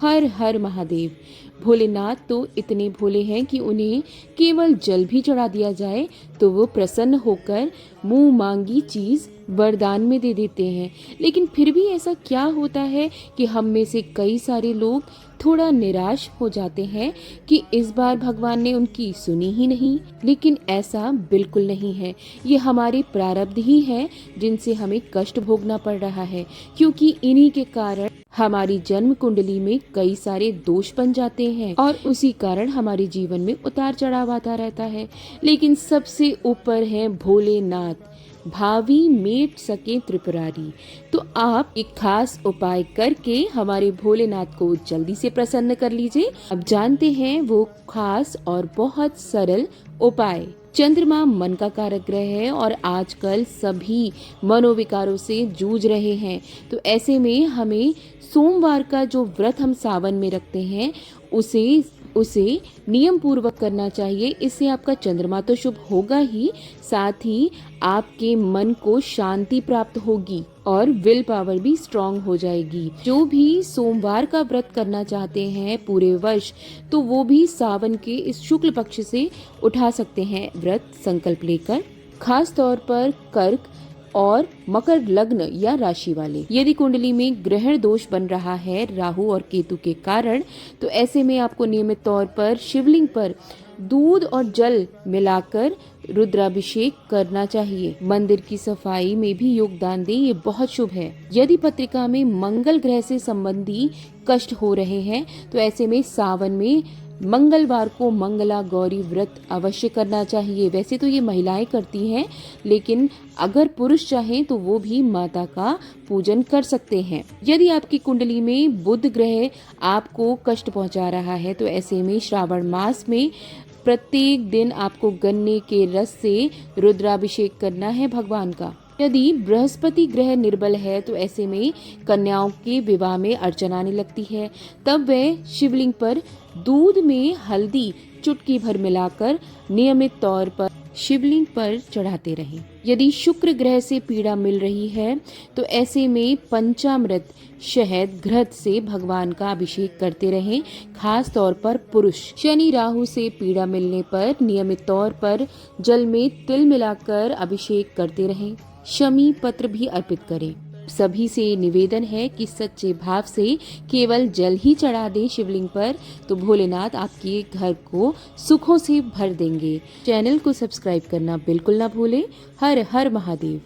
हर हर महादेव। भोलेनाथ तो इतने भोले हैं कि उन्हें केवल जल भी चढ़ा दिया जाए तो वो प्रसन्न होकर मुंह मांगी चीज वरदान में दे देते हैं। लेकिन फिर भी ऐसा क्या होता है कि हम में से कई सारे लोग थोड़ा निराश हो जाते हैं कि इस बार भगवान ने उनकी सुनी ही नहीं। लेकिन ऐसा बिल्कुल नहीं है, ये हमारे प्रारब्ध ही हैं जिनसे हमें कष्ट भोगना पड़ रहा है, क्योंकि इन्हीं के कारण हमारी जन्म कुंडली में कई सारे दोष बन जाते हैं और उसी कारण हमारे जीवन में उतार चढ़ाव आता रहता है। लेकिन सबसे ऊपर है भोलेनाथ, भावी मेट सके त्रिपुरारी। तो आप एक खास उपाय करके हमारे भोलेनाथ को जल्दी से प्रसन्न कर लीजिए। अब जानते हैं वो खास और बहुत सरल उपाय। चंद्रमा मन का कारक ग्रह है और आजकल सभी मनोविकारों से जूझ रहे हैं। तो ऐसे में हमें सोमवार का जो व्रत हम सावन में रखते हैं उसे नियम पूर्वक करना चाहिए। इससे आपका चंद्रमा तो शुभ होगा ही, साथ ही आपके मन को शांति प्राप्त होगी और विल पावर भी स्ट्रांग हो जाएगी। जो भी सोमवार का व्रत करना चाहते हैं पूरे वर्ष, तो वो भी सावन के इस शुक्ल पक्ष से उठा सकते हैं व्रत संकल्प लेकर। खास तौर पर कर्क और मकर लग्न या राशि वाले, यदि कुंडली में ग्रहण दोष बन रहा है राहु और केतु के कारण, तो ऐसे में आपको नियमित तौर पर शिवलिंग पर दूध और जल मिलाकर रुद्राभिषेक करना चाहिए। मंदिर की सफाई में भी योगदान दें, ये बहुत शुभ है। यदि पत्रिका में मंगल ग्रह से संबंधी कष्ट हो रहे हैं, तो ऐसे में सावन में मंगलवार को मंगला गौरी व्रत अवश्य करना चाहिए। वैसे तो ये महिलाएं करती हैं, लेकिन अगर पुरुष चाहें तो वो भी माता का पूजन कर सकते हैं। यदि आपकी कुंडली में बुध ग्रह आपको कष्ट पहुंचा रहा है, तो ऐसे में श्रावण मास में प्रत्येक दिन आपको गन्ने के रस से रुद्राभिषेक करना है भगवान का। यदि बृहस्पति ग्रह निर्बल है, तो ऐसे में कन्याओं के विवाह में अड़चन आने लगती है। तब वे शिवलिंग पर दूध में हल्दी चुटकी भर मिलाकर नियमित तौर पर शिवलिंग पर चढ़ाते रहें। यदि शुक्र ग्रह से पीड़ा मिल रही है, तो ऐसे में पंचामृत शहद घृत से भगवान का अभिषेक करते रहें, खास तौर पर पुरुष। शनि राहु से पीड़ा मिलने पर नियमित तौर पर जल में तिल मिलाकर अभिषेक करते रहें। शमी पत्र भी अर्पित करें। सभी से निवेदन है कि सच्चे भाव से केवल जल ही चढ़ा दें शिवलिंग पर, तो भोलेनाथ आपके घर को सुखों से भर देंगे। चैनल को सब्सक्राइब करना बिल्कुल ना भूलें। हर हर महादेव।